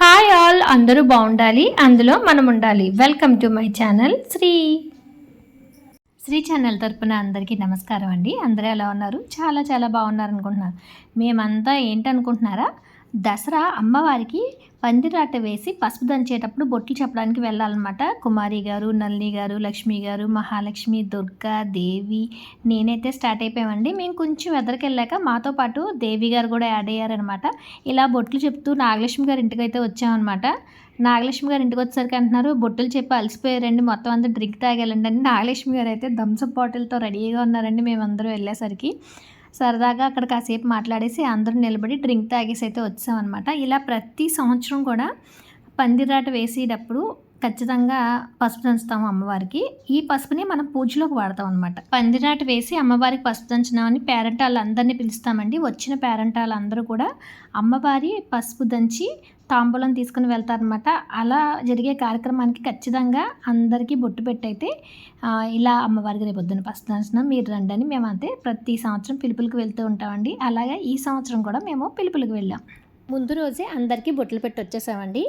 Hi all, అందరూ బాగుండాలి, అందులో మనం ఉండాలి. Welcome to my channel Shri channel తరపున అందరికీ నమస్కారం అండి. అందరూ ఎలా ఉన్నారు? చాలా చాలా బాగున్నారు అనుకుంటున్నారు. మేమంతా ఏంటనుకుంటున్నారా, దసరా అమ్మవారికి పందిరాట వేసి పసుపు దంచేటప్పుడు బొట్లు చెప్పడానికి వెళ్ళాలన్నమాట. కుమారి గారు, నల్లి గారు, లక్ష్మి గారు, మహాలక్ష్మి, దుర్గా, దేవి, నేనైతే స్టార్ట్ అయిపోయామండి. మేము కొంచెం ఎదరికెళ్ళాక మాతో పాటు దేవి గారు కూడా యాడ్ అయ్యారనమాట. ఇలా బొట్లు చెప్తూ నాగలక్ష్మి గారి ఇంటికి అయితే వచ్చామన్నమాట. నాగలక్ష్మి గారు ఇంటికి వచ్చేసరికి అంటున్నారు, బొట్టులు చెప్పి అలసిపోయారండి, మొత్తం అంతా డ్రింక్ తాగేయాలండి అని. నాగలక్ష్మి గారు అయితే థమ్స్అప్ బాటిల్తో రెడీగా ఉన్నారండి. మేమందరం వెళ్ళేసరికి సరదాగా అక్కడ కాసేపు మాట్లాడేసి అందరూ నిలబడి డ్రింక్ తాగేసి అయితే వచ్చామన్నమాట. ఇలా ప్రతి సంవత్సరం కూడా పందిరాట వేసేటప్పుడు ఖచ్చితంగా పసుపు దంచుతాము అమ్మవారికి. ఈ పసుపుని మనం పూజలోకి వాడతాం అనమాట. పందిరాట వేసి అమ్మవారికి పసుపు దంచినామని పేరెంటాళ్ళందరినీ పిలుస్తామండి. వచ్చిన పేరెంటాళ్ళందరూ కూడా అమ్మవారి పసుపు దంచి తాంబూలం తీసుకుని వెళ్తారనమాట. అలా జరిగే కార్యక్రమానికి ఖచ్చితంగా అందరికీ బొట్టు పెట్టయితే ఇలా అమ్మవారికి రేపు పొద్దున్న పసుపు దంచినాం, మీరు రండి అని మేమంతే ప్రతి సంవత్సరం పిలుపులకు వెళ్తూ ఉంటామండి. అలాగే ఈ సంవత్సరం కూడా మేము పిలుపులకు వెళ్ళాం. ముందు రోజే అందరికీ బొట్లు పెట్టి వచ్చేసామండి.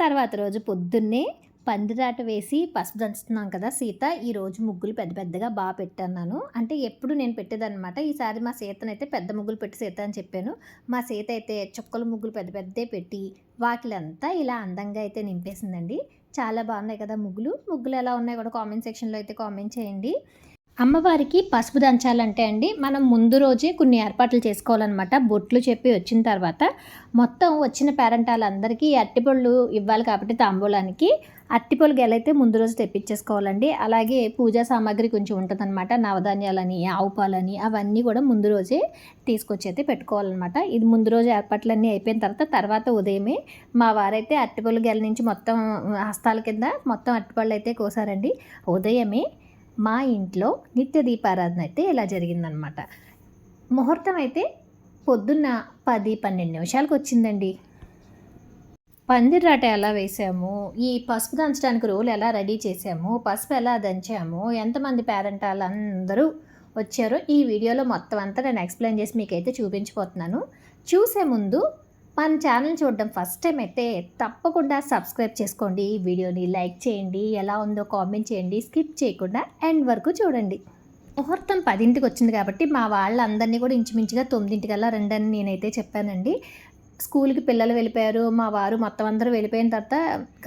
తర్వాత రోజు పొద్దున్నే పందిరాట వేసి పసుపు దంచుతున్నాం కదా సీత, ఈరోజు ముగ్గులు పెద్ద పెద్దగా బాగా పెట్టాను. అంటే ఎప్పుడు నేను పెట్టేదన్నమాట. ఈసారి మా సీతనైతే పెద్ద ముగ్గులు పెట్టి సీత అని చెప్పాను. మా సీత అయితే చుక్కల ముగ్గులు పెద్ద పెద్దే పెట్టి వాకిలంతా ఇలా అందంగా అయితే నింపేసిందండి. చాలా బాగున్నాయి కదా ముగ్గులు ఎలా ఉన్నాయి కూడా కామెంట్ సెక్షన్లో అయితే కామెంట్ చేయండి. అమ్మవారికి పసుపు దంచాలంటే అండి మనం ముందు రోజే కొన్ని ఏర్పాట్లు చేసుకోవాలన్నమాట. బొట్లు చెప్పి వచ్చిన తర్వాత మొత్తం వచ్చిన పేరెంటాలందరికీ అట్టిపళ్ళు ఇవ్వాలి కాబట్టి తాంబూలానికి అట్టిపళ్ళు గెలైతే ముందు రోజు తెప్పించేసుకోవాలండి. అలాగే పూజా సామాగ్రి కొంచెం ఉంటుందన్నమాట. నవధాన్యాలని, ఆవు పాలని అవన్నీ కూడా ముందు రోజే తీసుకొచ్చి అయితే పెట్టుకోవాలన్నమాట. ఇది ముందు రోజు ఏర్పాట్లన్నీ అయిపోయిన తర్వాత ఉదయమే మా వారైతే అట్టిపళ్ళు గెల నుంచి మొత్తం హస్తాల కింద మొత్తం అట్టిపళ్ళు అయితే కోసారండి. ఉదయమే మా ఇంట్లో నిత్య దీపారాధన అయితే ఇలా జరిగిందనమాట. ముహూర్తం అయితే పొద్దున్న 10-12 నిమిషాలకు వచ్చిందండి. పందిరాట ఎలా వేసాము, ఈ పసుపు దంచడానికి రోలు ఎలా రెడీ చేసాము, పసుపు ఎలా దంచాము, ఎంతమంది పేరెంటాలు అందరూ వచ్చారో ఈ వీడియోలో మొత్తం అంతా నేను ఎక్స్ప్లెయిన్ చేసి మీకైతే చూపించిపోతున్నాను. చూసే ముందు మన ఛానల్ చూడడం ఫస్ట్ టైం అయితే తప్పకుండా సబ్స్క్రైబ్ చేసుకోండి, ఈ వీడియోని లైక్ చేయండి, ఎలా ఉందో కామెంట్ చేయండి, స్కిప్ చేయకుండా ఎండ్ వరకు చూడండి. ముహూర్తం 10ంటికి వచ్చింది కాబట్టి మా వాళ్ళందరినీ కూడా ఇంచుమించుగా 9ంటికల్లా రండని నేనైతే చెప్పానండి. స్కూల్కి పిల్లలు వెళ్ళిపోయారు, మా వారు మొత్తం అందరూ వెళ్ళిపోయిన తర్వాత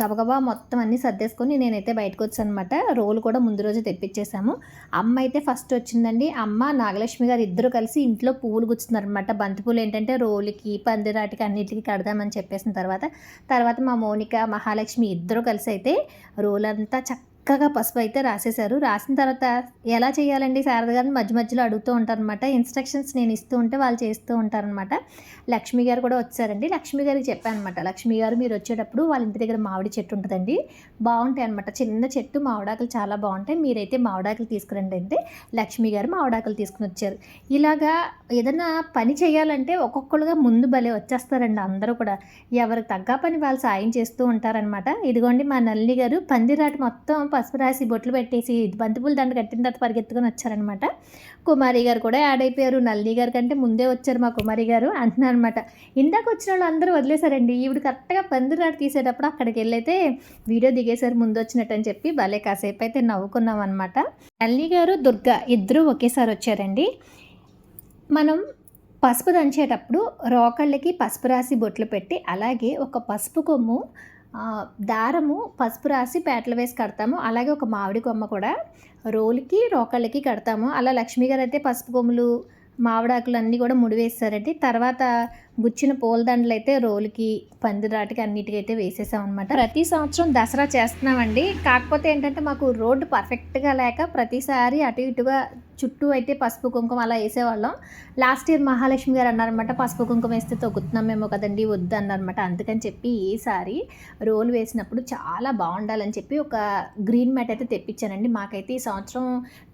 గబగబా మొత్తం అన్నీ సర్దేసుకొని నేనైతే బయటకు వచ్చాను అనమాట. రోలు కూడా ముందు రోజు తెప్పించేసాము. అమ్మ అయితే ఫస్ట్ వచ్చిందండి. అమ్మ నాగలక్ష్మి గారు ఇద్దరు కలిసి ఇంట్లో పువ్వులు గుచ్చుతున్నారనమాట. బంతిపూలు ఏంటంటే రోలుకి పందిరాటికి అన్నిటికీ కడదామని చెప్పేసిన తర్వాత మా మౌనిక, మహాలక్ష్మి ఇద్దరు కలిసి అయితే రోలంతా చక్కగా పసుపు అయితే రాసేశారు. రాసిన తర్వాత ఎలా చేయాలండి శారద గారిని మధ్యలో అడుగుతూ ఉంటారనమాట. ఇన్స్ట్రక్షన్స్ నేను ఇస్తూ ఉంటే వాళ్ళు చేస్తూ ఉంటారనమాట. లక్ష్మి గారు కూడా వచ్చారండి. లక్ష్మి గారికి చెప్పాను అనమాట, లక్ష్మి గారు మీరు వచ్చేటప్పుడు వాళ్ళ ఇంటి దగ్గర మామిడి చెట్టు ఉంటుందండి, బాగుంటాయి అనమాట, చిన్న చెట్టు, మామిడాకులు చాలా బాగుంటాయి, మీరైతే మామిడాకులు తీసుకురండి అంటే లక్ష్మి గారు మామిడాకులు తీసుకుని వచ్చారు. ఇలాగా ఏదైనా పని చేయాలంటే ఒక్కొక్కరుగా ముందు భలే వచ్చేస్తారండి. అందరూ కూడా ఎవరికి తగ్గ పని వాళ్ళు సాయం చేస్తూ ఉంటారనమాట. ఇదిగోండి మా నల్లి గారు పందిరాటి మొత్తం పసుపు రాసి బొట్లు పెట్టేసి బంతిపూల దండ కట్టిన తర్వాత పరిగెత్తుకొని వచ్చారనమాట. కుమారి గారు కూడా యాడ్ అయిపోయారు. నల్లి గారి కంటే ముందే వచ్చారు మా కుమారి గారు అంటున్నారు అనమాట. ఇందాక వచ్చిన వాళ్ళు అందరూ వదిలేశారండి. ఈవిడ కరెక్ట్గా పందిరాట తీసేటప్పుడు అక్కడికి వెళ్ళైతే వీడియో దిగేశారు ముందు వచ్చినట్టు అని చెప్పి భలే కాసేపు అయితే నవ్వుకున్నాం అనమాట. నల్లి గారు, దుర్గా ఇద్దరూ ఒకేసారి వచ్చారండి. మనం పసుపు దంచేటప్పుడు రోకళ్ళకి పసుపు రాసి బొట్లు పెట్టి అలాగే ఒక పసుపు కొమ్ము దారము పసుపు రాసి పేటలు వేసి కడతాము. అలాగే ఒక మామిడి కొమ్మ కూడా రోలుకి రోకళ్ళకి కడతాము. అలా లక్ష్మీ గారు అయితే పసుపు కొమ్ములు మామిడాకులు అన్నీ కూడా ముడివేస్తారండి. తర్వాత గుచ్చిన పూలదండలు అయితే రోలుకి పందిరాటికి అన్నిటికీ అయితే వేసేసాం అనమాట. ప్రతి సంవత్సరం దసరా చేస్తున్నామండి. కాకపోతే ఏంటంటే మాకు రోడ్డు పర్ఫెక్ట్గా లేక ప్రతిసారి అటు ఇటుగా చుట్టూ అయితే పసుపు కుంకుమ అలా వేసేవాళ్ళం. లాస్ట్ ఇయర్ మహాలక్ష్మి గారు అన్నారనమాట, పసుపు కుంకుమ వేస్తే తొక్కుతున్నామేమో కదండి, వద్దు అన్నారనమాట. అందుకని చెప్పి ఈసారి రోలు వేసినప్పుడు చాలా బాగుండాలని చెప్పి ఒక గ్రీన్ మ్యాట్ అయితే తెప్పించానండి. మాకైతే ఈ సంవత్సరం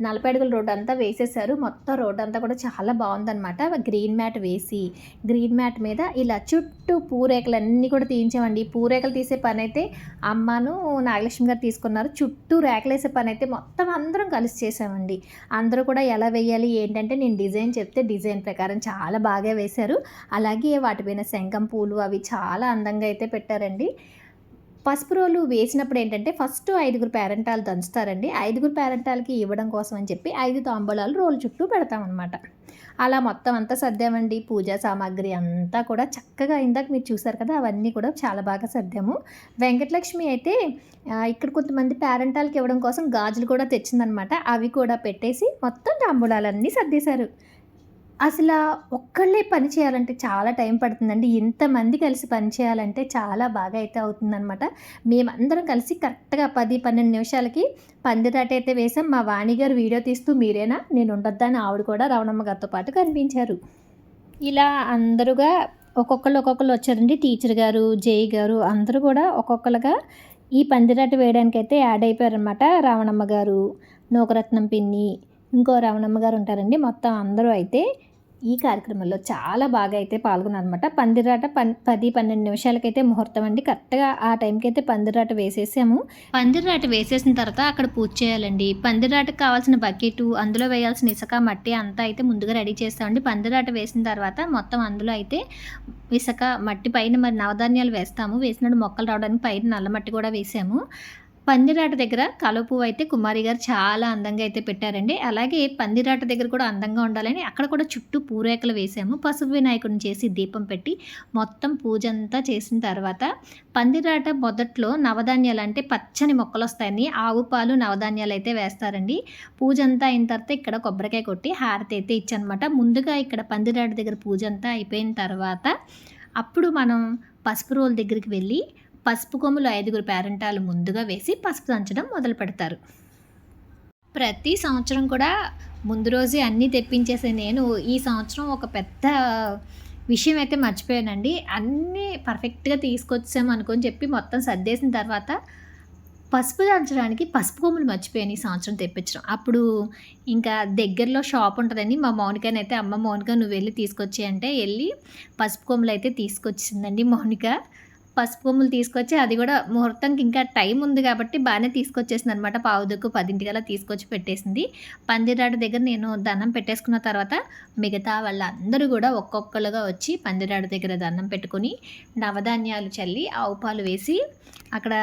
40 అడుగుల రోడ్డు అంతా వేసేసారు. మొత్తం రోడ్డు అంతా కూడా చాలా బాగుందనమాట. గ్రీన్ మ్యాట్ వేసి గ్రీన్ మ్యాట్ మ్యాట్ మీద ఇలా చుట్టూ పూరేకలన్నీ కూడా తీయించామండి. పూరేకలు తీసే పని అయితే అమ్మను నాగలక్ష్మి గారు తీసుకున్నారు. చుట్టూ రేకలేసే పని అయితే మొత్తం అందరం కలిసి చేసామండి. అందరూ కూడా ఎలా వేయాలి ఏంటంటే నేను డిజైన్ చెప్తే డిజైన్ ప్రకారం చాలా బాగా వేశారు. అలాగే వాటిపైన శంఖం పూలు అవి చాలా అందంగా అయితే పెట్టారండి. పసుపు రోలు వేసినప్పుడు ఏంటంటే ఫస్ట్ 5గురు పేరంటాలు దంచుతారండి. 5గురు పేరంటాలకి ఇవ్వడం కోసం అని చెప్పి 5 తాంబూలాలు రోలు చుట్టూ పెడతామన్నమాట. అలా మొత్తం అంతా సర్దామండి. పూజా సామాగ్రి అంతా కూడా చక్కగా ఇందాక మీరు చూసారు కదా, అవన్నీ కూడా చాలా బాగా సర్దాము. వెంకటలక్ష్మి అయితే ఇక్కడ కొంతమంది పేరంటాలకి ఇవ్వడం కోసం గాజులు కూడా తెచ్చిందనమాట. అవి కూడా పెట్టేసి మొత్తం తాంబూలాలన్నీ సర్దేశారు. అసల ఒక్కళ్ళే పని చేయాలంటే చాలా టైం పడుతుందండి. ఇంతమంది కలిసి పని చేయాలంటే చాలా బాగా అయితే అవుతుందనమాట. మేమందరం కలిసి కరెక్ట్‌గా 10, 12 నిమిషాలకి పందిరాట అయితే వేసాం. మా వాణి గారు వీడియో తీస్తూ మీరేనా నేను ఉండొద్దా అని ఆవిడ కూడా రవణమ్మ గారితో పాటు కనిపించారు. ఇలా అందరుగా ఒక్కొక్కళ్ళు వచ్చారండి. టీచర్ గారు, జేఈ గారు అందరూ కూడా ఒక్కొక్కలుగా ఈ పందిరాట వేయడానికైతే యాడ్ అయిపోయారనమాట. రావణమ్మ గారు, నూకరత్నం పిన్ని, ఇంకో రవణమ్మ గారు ఉంటారండి. మొత్తం అందరూ అయితే ఈ కార్యక్రమంలో చాలా బాగా అయితే పాల్గొన్నారనమాట. పందిరాట 10, 12 నిమిషాలకైతే ముహూర్తం అండి. కరెక్ట్‌గా ఆ టైంకి అయితే పందిరాట వేసేసాము. పందిరాట వేసేసిన తర్వాత అక్కడ పూజ చేయాలండి. పందిరాటకు కావాల్సిన బకెటు, అందులో వేయాల్సిన ఇసుక, మట్టి అంతా అయితే ముందుగా రెడీ చేస్తామండి. పందిరాట వేసిన తర్వాత మొత్తం అందులో అయితే ఇసుక, మట్టి పైన మరి నవధాన్యాలు వేస్తాము. వేసినప్పుడు మొక్కలు రావడానికి పైన నల్ల మట్టి కూడా వేసాము. పందిరాట దగ్గర కలువ పువ్వు అయితే కుమారి గారు చాలా అందంగా అయితే పెట్టారండి. అలాగే పందిరాట దగ్గర కూడా అందంగా ఉండాలని అక్కడ కూడా చుట్టూ పూరేకలు వేసాము. పసుపు వినాయకుడిని చేసి దీపం పెట్టి మొత్తం పూజ అంతా చేసిన తర్వాత పందిరాట మొదట్లో నవధాన్యాలు అంటే పచ్చని మొక్కలు వస్తాయని ఆవు పాలు నవధాన్యాలు అయితే వేస్తారండి. పూజ అంతా అయిన తర్వాత ఇక్కడ కొబ్బరికాయ కొట్టి హారతి అయితే ఇచ్చానమాట. ముందుగా ఇక్కడ పందిరాట దగ్గర పూజ అంతా అయిపోయిన తర్వాత అప్పుడు మనం పసుపు రోలు దగ్గరికి వెళ్ళి పసుపు కొమ్ములు 5గురు పేరంటాలు ముందుగా వేసి పసుపు దంచడం మొదలు పెడతారు. ప్రతి సంవత్సరం కూడా ముందు రోజే అన్నీ తెప్పించేసే నేను ఈ సంవత్సరం ఒక పెద్ద విషయం అయితే మర్చిపోయానండి. అన్నీ పర్ఫెక్ట్‌గా తీసుకొచ్చాము అనుకోని చెప్పి మొత్తం సర్దేసిన తర్వాత పసుపు దంచడానికి పసుపు కొమ్ములు మర్చిపోయాను ఈ సంవత్సరం తెప్పించడం. అప్పుడు ఇంకా దగ్గరలో షాప్ ఉంటదని మా మౌనికనైతే అమ్మ మౌనిక నువ్వు వెళ్ళి తీసుకొచ్చేయి అంటే ఎళ్ళి పసుపు కొమ్ములు అయితే తీసుకొచ్చిందండి మౌనిక. పసుపు కొమ్ములు తీసుకొచ్చి అది కూడా ముహూర్తంకి ఇంకా టైం ఉంది కాబట్టి బాగానే తీసుకొచ్చేసిందనమాట. పావుదుక్కు 10 తీసుకొచ్చి పెట్టేసింది. పందిరాట దగ్గర నేను దండం పెట్టేసుకున్న తర్వాత మిగతా వాళ్ళందరూ కూడా ఒక్కొక్కరుగా వచ్చి పందిరాట దగ్గర దండం పెట్టుకొని నవధాన్యాలు చల్లి ఆవు పాలు వేసి అక్కడ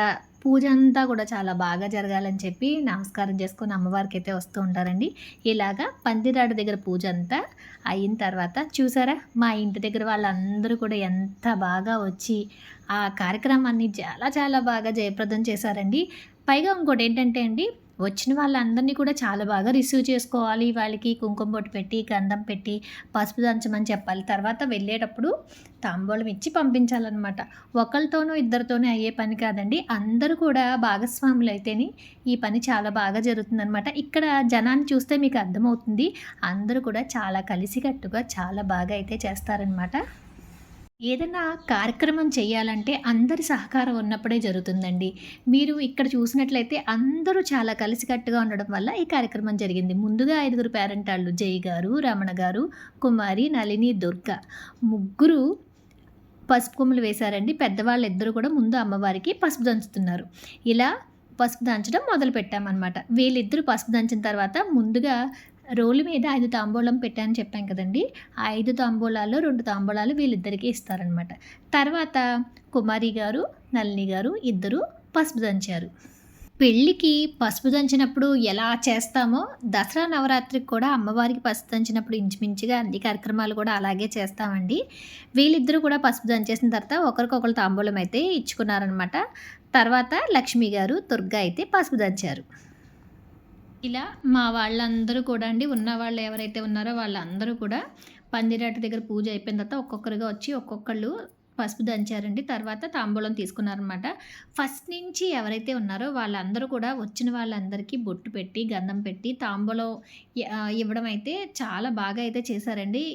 పూజ అంతా కూడా చాలా బాగా జరగాలని చెప్పి నమస్కారం చేసుకొని అమ్మవారికి అయితే వస్తూ ఉంటారండి. ఇలాగా పందిరాట దగ్గర పూజ అంతా అయిన తర్వాత చూసారా మా ఇంటి దగ్గర వాళ్ళందరూ కూడా ఎంత బాగా వచ్చి ఆ కార్యక్రమాన్ని చాలా చాలా బాగా జయప్రదం చేశారండి. పైగా ఇంకోటి ఏంటంటే అండి, వచ్చిన వాళ్ళందరినీ కూడా చాలా బాగా రిసీవ్ చేసుకోవాలి. వాళ్ళకి కుంకుమ బొట్టు పెట్టి, గంధం పెట్టి, పసుపు దంచమని చెప్పాలి. తర్వాత వెళ్ళేటప్పుడు తాంబూలం ఇచ్చి పంపించాలన్నమాట. ఒకళ్ళతోనూ ఇద్దరితోనే అయ్యే పని కాదండి. అందరూ కూడా భాగస్వాములు అయితేనే ఈ పని చాలా బాగా జరుగుతుందనమాట. ఇక్కడ జనాన్ని చూస్తే మీకు అర్థమవుతుంది. అందరూ కూడా చాలా కలిసికట్టుగా చాలా బాగా అయితే చేస్తారనమాట. ఏదైనా కార్యక్రమం చేయాలంటే అందరి సహకారం ఉన్నప్పుడే జరుగుతుందండి. మీరు ఇక్కడ చూసినట్లయితే అందరూ చాలా కలిసికట్టుగా ఉండడం వల్ల ఈ కార్యక్రమం జరిగింది. ముందుగా 5గురు పేరంటాళ్ళు జై గారు, రమణ గారు, కుమారి, నళిని, దుర్గ ముగ్గురు పసుపు కొమ్ములు వేశారండి. పెద్దవాళ్ళిద్దరూ కూడా ముందు అమ్మవారికి పసుపు దంచుతున్నారు. ఇలా పసుపు దంచడం మొదలు పెట్టామన్నమాట. వీళ్ళిద్దరూ పసుపు దంచిన తర్వాత ముందుగా రోలు మీద 5 తాంబూలం పెట్టానని చెప్పాం కదండీ! ఆ 5 తాంబూలాల్లో 2 తాంబూలాలు వీళ్ళిద్దరికీ ఇస్తారనమాట. తర్వాత కుమారి గారు, నళిని గారు ఇద్దరు పసుపు దంచారు. పెళ్ళికి పసుపు దంచినప్పుడు ఎలా చేస్తామో దసరా నవరాత్రికి కూడా అమ్మవారికి పసుపు దంచినప్పుడు ఇంచుమించుగా అన్ని కార్యక్రమాలు కూడా అలాగే చేస్తామండి. వీళ్ళిద్దరూ కూడా పసుపు దంచేసిన తర్వాత ఒకరికొకరు తాంబూలం అయితే ఇచ్చుకున్నారనమాట. తర్వాత లక్ష్మి గారు, దుర్గా అయితే పసుపు దంచారు. ఇలా మా వాళ్ళందరూ కూడా అండి ఉన్నవాళ్ళు ఎవరైతే ఉన్నారో వాళ్ళందరూ కూడా పందిరాట దగ్గర పూజ అయిపోయిన తర్వాత ఒక్కొక్కరుగా వచ్చి ఒక్కొక్కళ్ళు పసుపు దంచారండి. తర్వాత తాంబూలం తీసుకున్నారనమాట. ఫస్ట్ నుంచి ఎవరైతే ఉన్నారో వాళ్ళందరూ కూడా వచ్చిన వాళ్ళందరికీ బొట్టు పెట్టి, గంధం పెట్టి తాంబూలం ఇవ్వడం అయితే చాలా బాగా అయితే చేశారండి.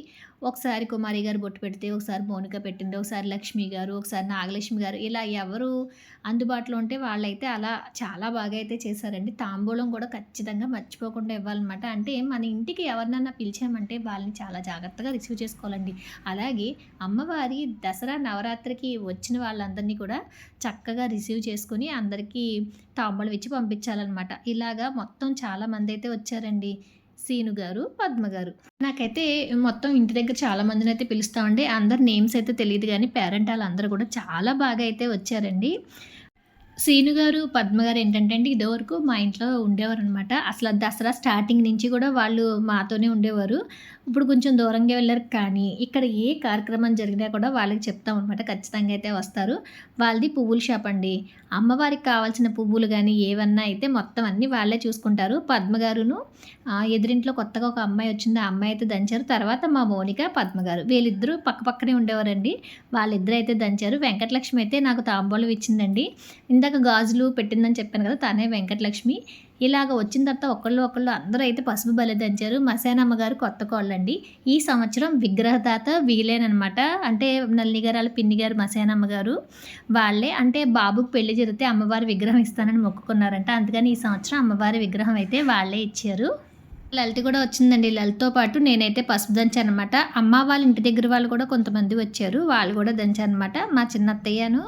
ఒకసారి కుమారి గారు బొట్టు పెడితే, ఒకసారి మౌనిక పెట్టింది, ఒకసారి లక్ష్మి గారు, ఒకసారి నాగలక్ష్మి గారు, ఇలా ఎవరు అందుబాటులో ఉంటే వాళ్ళైతే అలా చాలా బాగా అయితే చేశారండి. తాంబూలం కూడా ఖచ్చితంగా మర్చిపోకుండా ఇవ్వాలన్నమాట. అంటే మన ఇంటికి ఎవరినన్నా పిలిచామంటే వాళ్ళని చాలా జాగ్రత్తగా రిసీవ్ చేసుకోవాలండి. అలాగే అమ్మవారి దసరా నవరాత్రికి వచ్చిన వాళ్ళందరినీ కూడా చక్కగా రిసీవ్ చేసుకొని అందరికీ తాంబూలం ఇచ్చి పంపించాలన్నమాట. ఇలాగా మొత్తం చాలామంది అయితే వచ్చారండి. సీను గారు, పద్మ గారు. నాకైతే మొత్తం ఇంటి దగ్గర చాలా మందినైతే పిలుస్తామండి. అందరి నేమ్స్ అయితే తెలీదు గానీ పేరెంటాళ్ళందరూ కూడా చాలా బాగా అయితే వచ్చారండి. సీను గారు, పద్మ గారు ఏంటంటే అండి ఇదివరకు మా ఇంట్లో ఉండేవారనమాట. అసలు దసరా స్టార్టింగ్ నుంచి కూడా వాళ్ళు మాతోనే ఉండేవారు. ఇప్పుడు కొంచెం దూరంగా వెళ్లారు కానీ, ఇక్కడ ఏ కార్యక్రమం జరిగినా కూడా వాళ్ళకి చెప్తామనమాట. ఖచ్చితంగా అయితే వస్తారు. వాళ్ళది పువ్వుల షాప్ అండి. అమ్మవారికి కావాల్సిన పువ్వులు గానీ, ఏవన్నా అయితే మొత్తం అన్నీ వాళ్ళే చూసుకుంటారు. పద్మ గారును ఎదురింట్లో కొత్తగా ఒక అమ్మాయి వచ్చింది. ఆ అమ్మాయి అయితే దంచారు. తర్వాత మా మౌనిక, పద్మ గారు వీళ్ళిద్దరూ పక్కపక్కనే ఉండేవారండి. వాళ్ళిద్దరూ అయితే దంచారు. వెంకటలక్ష్మి అయితే నాకు తాంబూలం ఇచ్చిందండి. ఇందాక గాజులు పెట్టిందని చెప్పాను కదా! తనే వెంకటలక్ష్మి. ఇలాగ వచ్చిన తర్వాత ఒకళ్ళు అందరూ అయితే పసుపు బలే దంచారు. మసేనమ్మ గారు కొత్త కోడలండి. ఈ సంవత్సరం విగ్రహదాత వీలేననమాట. అంటే నళిని గారు, వాళ్ళ పిన్ని గారు, మసేనమ్మ గారు వాళ్ళే. అంటే బాబుకి పెళ్లి జరిగితే అమ్మవారి విగ్రహం ఇస్తానని మొక్కుకున్నారంట. అందుకని ఈ సంవత్సరం అమ్మవారి విగ్రహం అయితే వాళ్ళే ఇచ్చారు. లలిత కూడా వచ్చిందండి. లలితతో పాటు నేనైతే పసుపు దంచానమాట. అమ్మ వాళ్ళ ఇంటి దగ్గర వాళ్ళు కూడా కొంతమంది వచ్చారు. వాళ్ళు కూడా దంచారనమాట. మా చిన్నత్తయ్యను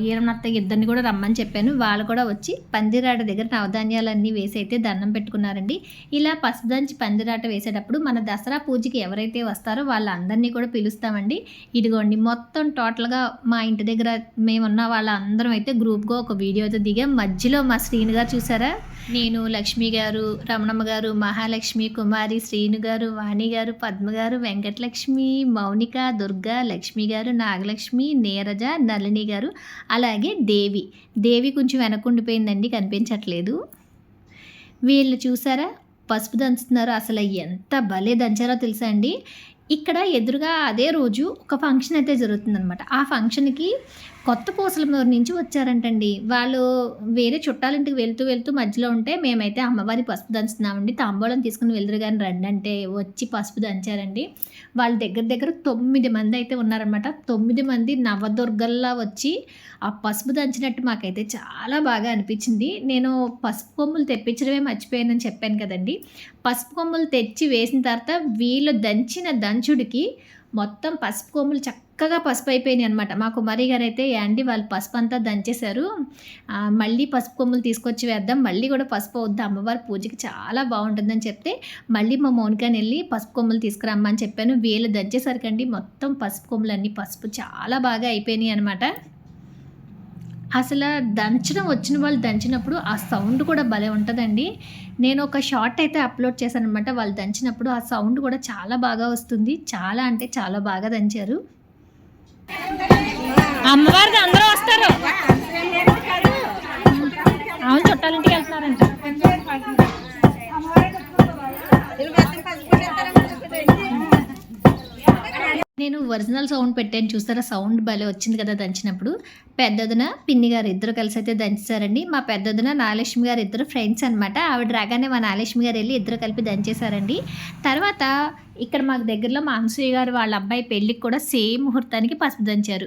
ఈరన్నత్తయ్య ఇద్దరిని కూడా రమ్మని చెప్పాను. వాళ్ళు కూడా వచ్చి పందిరాట దగ్గర నవధాన్యాలన్నీ వేసి అయితే దండం పెట్టుకున్నారండి. ఇలా పసుపు దంచి పందిరాట వేసేటప్పుడు మన దసరా పూజకి ఎవరైతే వస్తారో వాళ్ళందరినీ కూడా పిలుస్తామండి. ఇదిగోండి మొత్తం టోటల్గా మా ఇంటి దగ్గర మేమున్న వాళ్ళందరం అయితే గ్రూప్గా ఒక వీడియో అయితే దిగాం. మధ్యలో మా శ్రీను గారు చూసారా, నేను, లక్ష్మి గారు, రమణమ్మ గారు, మహాలక్ష్మి, కుమారి, శ్రీను గారు, వాణి గారు, పద్మ గారు, వెంకటలక్ష్మి, మౌనిక, దుర్గా, లక్ష్మి గారు, నాగలక్ష్మి, నీరజ, నళిని గారు, అలాగే దేవి కొంచెం వెనకుండిపోయిందండి, కనిపించట్లేదు. వీళ్ళు చూసారా పసుపు దంచుతున్నారు. అసలు ఎంత భలే దంచారో తెలుసా అండి. ఇక్కడ ఎదురుగా అదే రోజు ఒక ఫంక్షన్ అయితే జరుగుతుందనమాట. ఆ ఫంక్షన్కి కొత్త పూసలమూరు నుంచి వచ్చారంటండి. వాళ్ళు వేరే చుట్టాలింటికి వెళ్తూ మధ్యలో ఉంటే మేమైతే అమ్మవారి పసుపు దంచుతున్నామండి, తాంబూలం తీసుకుని వెళ్దురు కానీ రండి అంటే వచ్చి పసుపు దంచారండి. వాళ్ళ దగ్గర 9 మంది అయితే ఉన్నారనమాట. 9 మంది నవదుర్గల్లా వచ్చి ఆ పసుపు దంచినట్టు మాకైతే చాలా బాగా అనిపించింది. నేను పసుపు కొమ్ములు తెప్పించడమే మర్చిపోయానని చెప్పాను కదండి. పసుపు కొమ్ములు తెచ్చి వేసిన తర్వాత వీళ్ళు దంచిన దంచుడికి మొత్తం పసుపు కొమ్ములు చక్కగా పసుపు అయిపోయినాయి అనమాట. మా కుమారి గారు అయితే యాండి వాళ్ళు పసుపు అంతా దంచేశారు, మళ్ళీ పసుపు కొమ్ములు తీసుకొచ్చి వేద్దాం, మళ్ళీ కూడా పసుపు అవుద్ది అమ్మవారి పూజకి చాలా బాగుంటుందని చెప్తే మళ్ళీ మా మౌనికాని వెళ్ళి పసుపు కొమ్ములు తీసుకురమ్మని చెప్పాను. వీళ్ళు దంచేసరికండి మొత్తం పసుపు కొమ్ములన్నీ పసుపు చాలా బాగా అయిపోయినాయి అనమాట. అసలు దంచడం వచ్చిన వాళ్ళు దంచినప్పుడు ఆ సౌండ్ కూడా భలే ఉంటుందండి. నేను ఒక షార్ట్ అయితే అప్లోడ్ చేశాను అనమాట. వాళ్ళు దంచినప్పుడు ఆ సౌండ్ కూడా చాలా బాగా వస్తుంది. చాలా అంటే చాలా బాగా దంచారు. అమ్మవారిది అందరూ వస్తారు. అవును, చుట్టాలింటికి వెళ్తున్నారంట. నేను ఒరిజినల్ సౌండ్ పెట్టాను చూసారా, సౌండ్ భలే వచ్చింది కదా దంచినప్పుడు. పెద్దదిన పిన్ని గారు ఇద్దరు కలిసి అయితే దంచేశారండి. మా పెద్దదిన నాగలక్ష్మి గారు ఇద్దరు ఫ్రెండ్స్ అనమాట. ఆవిడ రాగానే మా నాగలక్ష్మి గారు వెళ్ళి ఇద్దరు కలిపి దంచేశారండి. తర్వాత ఇక్కడ మాకు దగ్గరలో మా అనసూయ గారు వాళ్ళ అబ్బాయి పెళ్ళికి కూడా సేమ్ ముహూర్తానికి పసుపు దంచారు.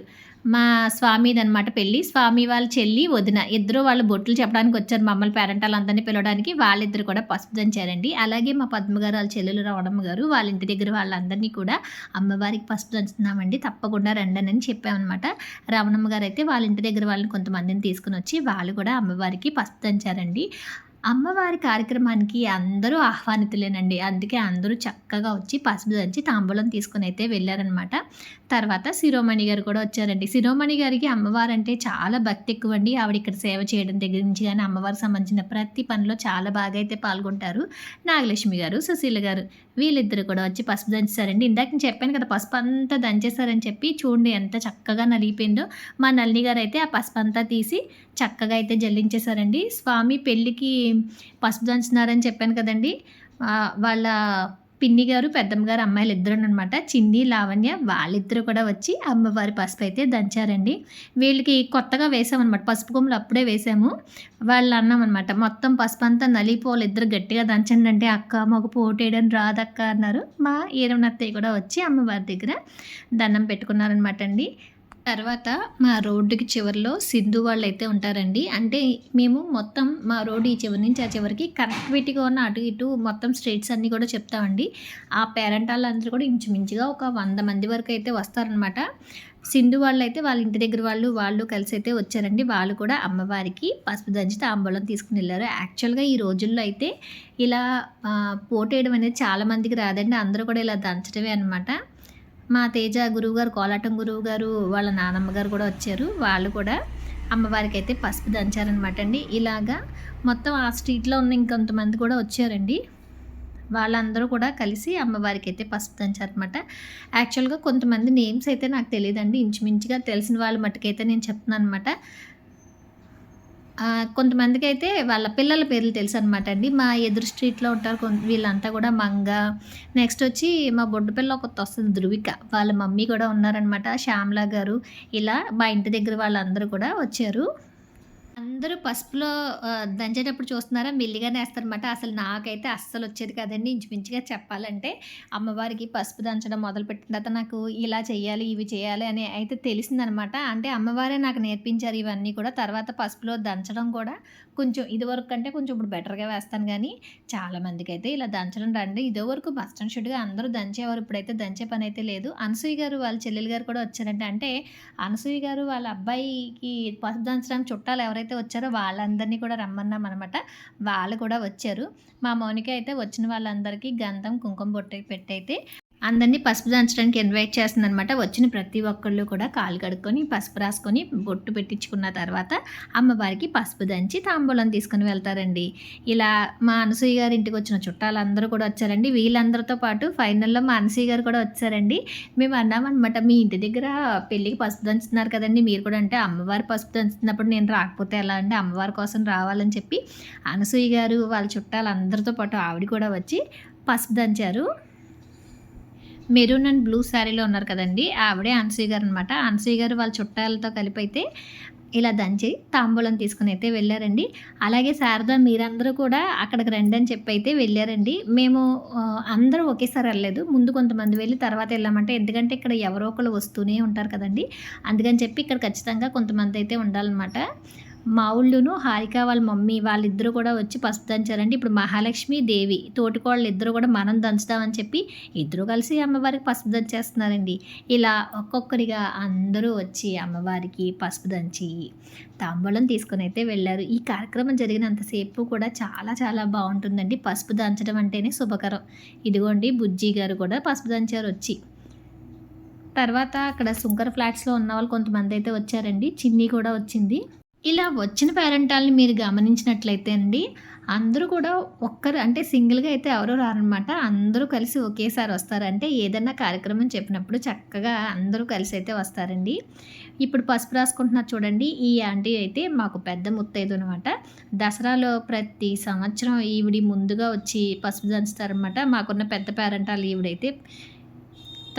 మా స్వామిది అనమాట పెళ్ళి. స్వామి వాళ్ళ చెల్లి, వదిన ఇద్దరు వాళ్ళు బొట్లు చెప్పడానికి వచ్చారు. మమ్మల్ని పేరెంటాలందరినీ పిలవడానికి వాళ్ళిద్దరు కూడా పసుపు దంచారండి. అలాగే మా పద్మ గారు వాళ్ళ చెల్లెలు రవణమ్మ గారు వాళ్ళ ఇంటి దగ్గర వాళ్ళందరినీ కూడా అమ్మవారికి పసుపు దంచుతున్నామండి, తప్పకుండా రండి అని చెప్పామన్నమాట. రవణమ్మ గారు అయితే వాళ్ళ ఇంటి దగ్గర వాళ్ళని కొంతమందిని తీసుకుని వచ్చి వాళ్ళు కూడా అమ్మవారికి పసుపు దంచారండి. అమ్మవారి కార్యక్రమానికి అందరూ ఆహ్వానితులేనండి. అందుకే అందరూ చక్కగా వచ్చి పసుపు దంచి తాంబూలం తీసుకుని అయితే వెళ్ళారనమాట. తర్వాత శిరోమణి గారు కూడా వచ్చారండి. శిరోమణి గారికి అమ్మవారు అంటే చాలా భక్తి ఎక్కువ అండి. ఆవిడ ఇక్కడ సేవ చేయడం దగ్గర నుంచి కానీ అమ్మవారికి సంబంధించిన ప్రతి పనిలో చాలా బాగా అయితే పాల్గొంటారు. నాగలక్ష్మి గారు, సుశీల గారు వీళ్ళిద్దరు కూడా వచ్చి పసుపు దంచేశారండి. ఇందాక నేను చెప్పాను కదా పసుపు అంతా దంచేశారని చెప్పి, చూడండి ఎంత చక్కగా నలిగిపోయిందో. మా నల్లి గారు అయితే ఆ పసుపు అంతా తీసి చక్కగా అయితే జల్లించేశారండి. స్వామి పెళ్ళికి పసుపు దంచుతున్నారని చెప్పాను కదండి. వాళ్ళ పిన్ని గారు, పెద్దమ్మ గారు అమ్మాయిలు ఇద్దరునమాట. చిన్ని, లావణ్య వాళ్ళిద్దరూ కూడా వచ్చి అమ్మవారి పసుపు అయితే దంచారండి. వీళ్ళకి కొత్తగా వేసామనమాట. పసుపు కొమ్ములు అప్పుడే వేసాము. వాళ్ళు అన్నామనమాట, మొత్తం పసుపంతా నలిగిపోవాలి, ఇద్దరు గట్టిగా దంచండి అంటే, అక్క మాకు పోటేయడం రాదక్క అన్నారు. మా ఈరవనత్తయ్య కూడా వచ్చి అమ్మవారి దగ్గర దండం పెట్టుకున్నారనమాట అండి. తర్వాత మా రోడ్డుకి చివరిలో సింధు వాళ్ళైతే ఉంటారండి. అంటే మేము మొత్తం మా రోడ్డు ఈ చివరి నుంచి ఆ చివరికి కనెక్టివిటీగా ఉన్న అటు ఇటు మొత్తం స్ట్రీట్స్ అన్నీ కూడా చెప్తామండి. ఆ పేరెంటాళ్ళందరూ కూడా ఇంచుమించుగా ఒక 100 మంది వరకు అయితే వస్తారనమాట. సింధు వాళ్ళైతే వాళ్ళ ఇంటి దగ్గర వాళ్ళు కలిసి అయితే వచ్చారండి. వాళ్ళు కూడా అమ్మవారికి పసుపు దంచి తాంబూలం తీసుకుని వెళ్ళారు. యాక్చువల్గా ఈ రోజుల్లో అయితే ఇలా పోటేయడం అనేది చాలామందికి రాదండి. అందరూ కూడా ఇలా దంచడమే అనమాట. మా తేజ గురువుగారు, కోలాటం గురువుగారు వాళ్ళ నానమ్మ గారు కూడా వచ్చారు. వాళ్ళు కూడా అమ్మవారికి అయితే పసుపు దంచారనమాట అండి. ఇలాగా మొత్తం ఆ స్ట్రీట్లో ఉన్న ఇంకొంతమంది కూడా వచ్చారండి. వాళ్ళందరూ కూడా కలిసి అమ్మవారికి అయితే పసుపు దంచారనమాట. యాక్చువల్గా కొంతమంది నేమ్స్ అయితే నాకు తెలియదండి. ఇంచుమించుగా తెలిసిన వాళ్ళ మట్టుకైతే నేను చెప్తున్నాను అనమాట. కొంతమందికైతే వాళ్ళ పిల్లల పేర్లు తెలుసనమాట అండి. మా ఎదురు స్ట్రీట్‌లో ఉంటారు వీళ్ళంతా కూడా మంగ, నెక్స్ట్ వచ్చి మా బొడ్డు పిల్ల ఒకతొస్తది ధృవిక. వాళ్ళ మమ్మీ కూడా ఉన్నారనమాట. శ్యామల గారు ఇలా మా ఇంటి దగ్గర వాళ్ళందరూ కూడా వచ్చారు. అందరూ పసుపులో దంచేటప్పుడు చూస్తున్నారా మెల్లిగానే ఏస్తారనమాట. అసలు నాకైతే అస్సలొచ్చేది కాదండి. ఇంచుమించుగా చెప్పాలంటే అమ్మవారికి పసుపు దంచడం మొదలుపెట్టిన తర్వాత నాకు ఇలా చేయాలి, ఇవి చేయాలి అని అయితే తెలిసిందనమాట. అంటే అమ్మవారే నాకు నేర్పించారు ఇవన్నీ కూడా. తర్వాత పసుపులో దంచడం కూడా కొంచెం ఇదివరకు కంటే కొంచెం ఇప్పుడు బెటర్‌గా వేస్తాను గానీ, చాలామందికైతే ఇలా దంచడం రాదండి. ఇదివరకు మస్ట్ అండ్ షుడ్‌గా అందరూ దంచేవారు. ఇప్పుడైతే దంచే పనైతే లేదు. అనసూయ గారు వాళ్ళ చెల్లెలు గారు కూడా వచ్చారంట. అంటే అనసూయ గారు వాళ్ళ అబ్బాయికి పసుపు దంచడానికి చుట్టాలు ఎవరైతే వచ్చారో వాళ్ళందరినీ కూడా రమ్మన్నామనమాట. వాళ్ళు కూడా వచ్చారు. మా మౌనిక అయితే వచ్చిన వాళ్ళందరికీ గంధం, కుంకుమ బొట్టు పెట్టయితే అందరినీ పసుపు దంచడానికి ఇన్వైట్ చేస్తుందనమాట. వచ్చిన ప్రతి ఒక్కళ్ళు కూడా కాళ్ళు కడుక్కొని, పసుపు రాసుకొని, బొట్టు పెట్టించుకున్న తర్వాత అమ్మవారికి పసుపు దంచి తాంబూలం తీసుకొని వెళ్తారండి. ఇలా మా అనసూయ గారి ఇంటికి వచ్చిన చుట్టాలందరూ కూడా వచ్చారండి. వీళ్ళందరితో పాటు ఫైనల్‌లో మా అనసూయ గారు కూడా వచ్చారండి. మేము అన్నామనమాట, మీ ఇంటి దగ్గర పెళ్ళికి పసుపు దంచుతున్నారు కదండీ మీరు కూడా. అంటే అమ్మవారి పసుపు దంచుతున్నప్పుడు నేను రాకపోతే ఎలా అండి, అమ్మవారి కోసం రావాలని చెప్పి అనసూయ గారు వాళ్ళ చుట్టాలందరితో పాటు ఆవిడ కూడా వచ్చి పసుపు దంచారు. మెరూన్ అండ్ బ్లూ శారీలో ఉన్నారు కదండీ, ఆవిడే అనసూయ గారు అనమాట. అనసూయ గారు వాళ్ళ చుట్టాలతో కలిపి అయితే ఇలా దంచి తాంబూలం తీసుకుని అయితే వెళ్ళారండి. అలాగే శారద మీరందరూ కూడా అక్కడికి రండి అని చెప్పి అయితే వెళ్ళారండి. మేము అందరూ ఒకేసారి వెళ్ళలేదు. ముందు కొంతమంది వెళ్ళి తర్వాత వెళ్ళామంటే, ఎందుకంటే ఇక్కడ ఎవరో ఒకళ్ళు వస్తూనే ఉంటారు కదండీ. అందుకని చెప్పి ఇక్కడ ఖచ్చితంగా కొంతమంది అయితే ఉండాలన్నమాట. మావుళ్ళును హారిక వాళ్ళ మమ్మీ వాళ్ళిద్దరూ కూడా వచ్చి పసుపు దంచారండి. ఇప్పుడు మహాలక్ష్మి, దేవి తోటికోడళ్ళు ఇద్దరు కూడా మనం దంచుదామని చెప్పి ఇద్దరు కలిసి అమ్మవారికి పసుపు దంచేస్తున్నారండి. ఇలా ఒక్కొక్కరిగా అందరూ వచ్చి అమ్మవారికి పసుపు దంచి తాంబూలం తీసుకొని అయితే వెళ్ళారు. ఈ కార్యక్రమం జరిగినంతసేపు కూడా చాలా చాలా బాగుంటుందండి. పసుపు దంచడం అంటేనే శుభకరం. ఇదిగోండి బుజ్జి గారు కూడా పసుపు దంచారు వచ్చి. తర్వాత అక్కడ సుంకర ఫ్లాట్స్‌లో ఉన్నవాళ్ళు కొంతమంది అయితే వచ్చారండి. చిన్ని కూడా వచ్చింది. ఇలా వచ్చిన పేరెంటాల్ని మీరు గమనించినట్లయితే అండి, అందరూ కూడా అంటే సింగిల్‌గా అయితే ఎవరు రారనమాట. అందరూ కలిసి ఒకేసారి వస్తారు. అంటే ఏదన్నా కార్యక్రమం చెప్పినప్పుడు చక్కగా అందరూ కలిసి అయితే వస్తారండి. ఇప్పుడు పసుపు రాసుకుంటున్నారు చూడండి. ఈ ఆంటీ అయితే మాకు పెద్ద ముత్తైదు అనమాట. దసరాలో ప్రతి సంవత్సరం ఈవిడ ముందుగా వచ్చి పసుపు దంచుతారనమాట. మాకున్న పెద్ద పేరెంటాలు ఈవిడైతే.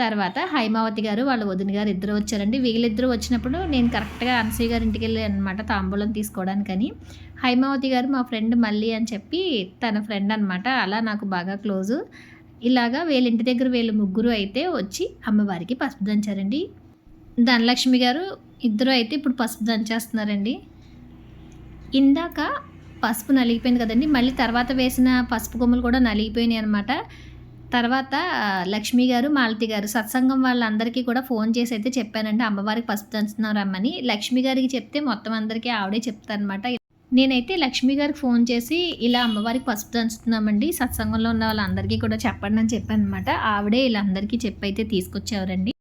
తర్వాత హైమావతి గారు వాళ్ళ వదిన గారు ఇద్దరు వచ్చారండి. వీళ్ళిద్దరూ వచ్చినప్పుడు నేను కరెక్ట్‌గా అనసూయ గారి ఇంటికి వెళ్ళాను అనమాట తాంబూలం తీసుకోవడానికని. హైమావతి గారు మా ఫ్రెండ్ మల్లి అని చెప్పి తన ఫ్రెండ్ అనమాట. అలా నాకు బాగా క్లోజు. ఇలాగా వీళ్ళ ఇంటి దగ్గర వీళ్ళు ముగ్గురు అయితే వచ్చి అమ్మవారికి పసుపు దంచారండి. ధనలక్ష్మి గారు ఇద్దరు అయితే ఇప్పుడు పసుపు దంచేస్తున్నారండి. ఇందాక పసుపు నలిగిపోయింది కదండీ, మళ్ళీ తర్వాత వేసిన పసుపు కొమ్ములు కూడా నలిగిపోయినాయి అనమాట. తర్వాత లక్ష్మి గారు, మాలతి గారు సత్సంగం వాళ్ళందరికీ కూడా ఫోన్ చేసి అయితే చెప్పానండి, అమ్మవారికి పసుపు దంచుతున్నారు రమ్మని. లక్ష్మి గారికి చెప్తే మొత్తం అందరికీ ఆవిడే చెప్తారనమాట. నేనైతే లక్ష్మి గారికి ఫోన్ చేసి ఇలా అమ్మవారికి పసుపు దంచుతున్నామండి, సత్సంగంలో ఉన్న వాళ్ళందరికీ కూడా చెప్పండి అని చెప్పానమాట. ఆవిడే ఇలా అందరికీ చెప్పి అయితే తీసుకొచ్చేవారండి.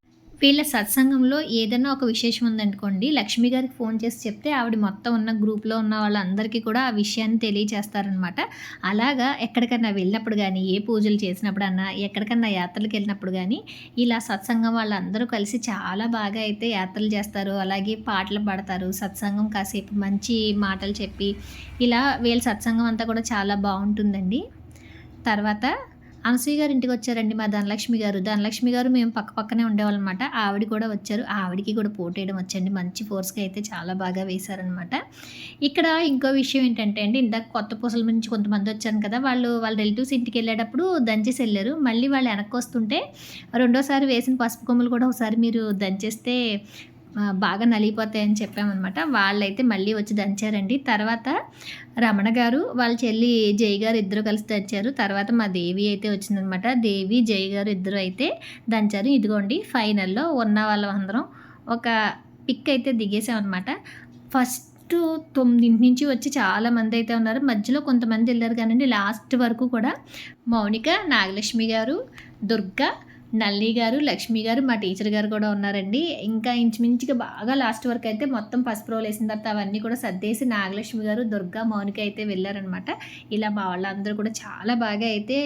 వీళ్ళ సత్సంగంలో ఏదైనా ఒక విశేషం ఉందనుకోండి, లక్ష్మి గారికి ఫోన్ చేసి చెప్తే ఆవిడ మొత్తం ఉన్న గ్రూప్లో ఉన్న వాళ్ళందరికీ కూడా ఆ విషయాన్ని తెలియచేస్తారనమాట. అలాగా ఎక్కడికన్నా వెళ్ళినప్పుడు కానీ, ఏ పూజలు చేసినప్పుడన్నా, ఎక్కడికన్నా యాత్రలకు వెళ్ళినప్పుడు కానీ ఇలా సత్సంగం వాళ్ళందరూ కలిసి చాలా బాగా అయితే యాత్రలు చేస్తారు. అలాగే పాటలు పాడతారు. సత్సంగం కాసేపు మంచి మాటలు చెప్పి ఇలా వీళ్ళ సత్సంగం అంతా కూడా చాలా బాగుంటుందండి. తర్వాత అనసూయ గారి ఇంటికి వచ్చారండి మా ధనలక్ష్మి గారు. ధనలక్ష్మి గారు మేము పక్క పక్కనే ఉండేవాళ్ళనమాట. ఆవిడ కూడా వచ్చారు. ఆవిడకి కూడా పోటేయడం వచ్చండి. మంచి ఫోర్స్‌గా అయితే చాలా బాగా వేశారనమాట. ఇక్కడ ఇంకో విషయం ఏంటంటే అండి, ఇందాక కొత్త పూసల నుంచి కొంతమంది వచ్చాను కదా! వాళ్ళ రిలేటివ్స్ ఇంటికెళ్ళేటప్పుడు దంచేసి ఎళ్లారు. మళ్ళీ వాళ్ళు వెనక్కొస్తుంటే రెండోసారి వేసిన పసుపు కొమ్ములు కూడా ఒకసారి మీరు దంచేస్తే బాగా నలిగిపోతాయని చెప్పామనమాట. వాళ్ళైతే మళ్ళీ వచ్చి దంచారండి. తర్వాత రమణ గారు, వాళ్ళ చెల్లి జయ గారు ఇద్దరు కలిసి దంచారు. తర్వాత మా దేవి అయితే వచ్చిందనమాట. దేవి, జయ గారు ఇద్దరు అయితే దంచారు. ఇదిగోండి ఫైనల్‌లో ఉన్న వాళ్ళమందరం ఒక పిక్ అయితే దిగేసామనమాట. ఫస్ట్ 9 నుంచి వచ్చి చాలామంది అయితే ఉన్నారు. మధ్యలో కొంతమంది ఎళ్లారు కానండి, లాస్ట్ వరకు కూడా మౌనిక, నాగలక్ష్మి గారు, దుర్గ, నల్లి గారు, లక్ష్మి గారు, మా టీచర్ గారు కూడా ఉన్నారండి. ఇంకా ఇంచుమించుగా బాగా లాస్ట్ వరకు అయితే మొత్తం పసుపు రోలేసిన తర్వాత అవన్నీ కూడా సర్దేసి నాగలక్ష్మి గారు, దుర్గా, మౌనిక అయితే వెళ్ళారనమాట. ఇలా మా వాళ్ళందరూ కూడా చాలా బాగా అయితే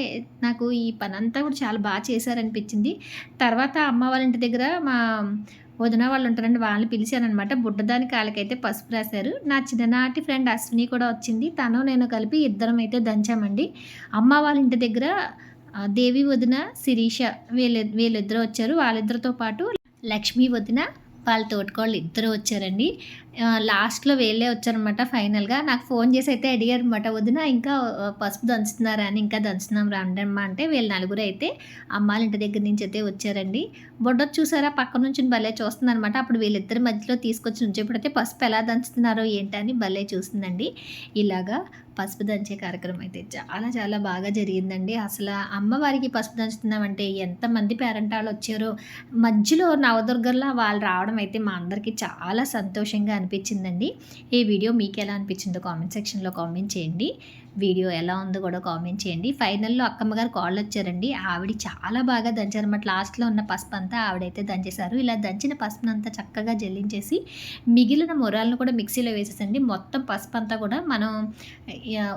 నాకు ఈ పనంతా కూడా చాలా బాగా చేశారనిపించింది. తర్వాత అమ్మ వాళ్ళ ఇంటి దగ్గర మా వదిన వాళ్ళు ఉంటారండి, వాళ్ళని పిలిచాననమాట. బుడ్డదాని కాళ్ళకైతే పసుపు రాశారు. నా చిన్ననాటి ఫ్రెండ్ అశ్విని కూడా వచ్చింది. తను నేను కలిపి ఇద్దరం అయితే దంచామండి. అమ్మ వాళ్ళ ఇంటి దగ్గర దేవి వదిన, శిరీష వీళ్ళిద్దరూ వచ్చారు. వాళ్ళిద్దరితో పాటు లక్ష్మి వదిన, వాళ్ళ తోటికోడలు ఇద్దరు వచ్చారండి. లాస్ట్‌లో వీళ్ళే వచ్చారనమాట ఫైనల్‌గా. నాకు ఫోన్ చేసి అయితే అడిగారనమాట, "వదిన ఇంకా పసుపు దంచుతున్నారా" అని. "ఇంకా దంచుతున్నాం రండమ్మా" అంటే వీళ్ళు నలుగురు అయితే అమ్మాళ్ళ ఇంటి దగ్గర నుంచి అయితే వచ్చారండి. బుడ్డది చూసారా పక్క నుంచుని భలే చూస్తుందనమాట. అప్పుడు వీళ్ళిద్దరి మధ్యలో తీసుకొచ్చి నుంచోబెడితే పసుపు ఎలా దంచుతున్నారో ఏంటని భలే చూస్తుందండి. ఇలాగా పసుపు దంచే కార్యక్రమం అయితే చాలా చాలా బాగా జరిగిందండి. అసలు అమ్మవారికి పసుపు దంచుతున్నామంటే ఎంతమంది పేరంటాళ్ళు వచ్చారో, మధ్యలో నవదుర్గల్లా వాళ్ళు రావడం అయితే మా అందరికీ చాలా సంతోషంగా అనిపించిందండి. ఈ వీడియో మీకు ఎలా అనిపించిందో కామెంట్ సెక్షన్‌లో కామెంట్ చేయండి. వీడియో ఎలా ఉందో కూడా కామెంట్ చేయండి. ఫైనల్‌లో అక్కమ్మగారు కాళ్ళు వచ్చారండి. ఆవిడ చాలా బాగా దంచారన్నమాట. లాస్ట్‌లో ఉన్న పసుపు అంతా ఆవిడైతే దంచేశారు. ఇలా దంచిన పసుపునంతా చక్కగా జల్లించేసి మిగిలిన మొరాలను కూడా మిక్సీలో వేసేసండి. మొత్తం పసుపు అంతా కూడా మనం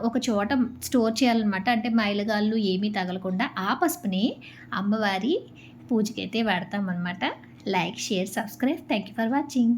ఒక చోట స్టోర్ చేయాలన్నమాట. అంటే మైలుగాళ్ళు ఏమీ తగలకుండా ఆ పసుపుని అమ్మవారి పూజకైతే వాడతామన్నమాట. Like, share, subscribe. Thank you for watching.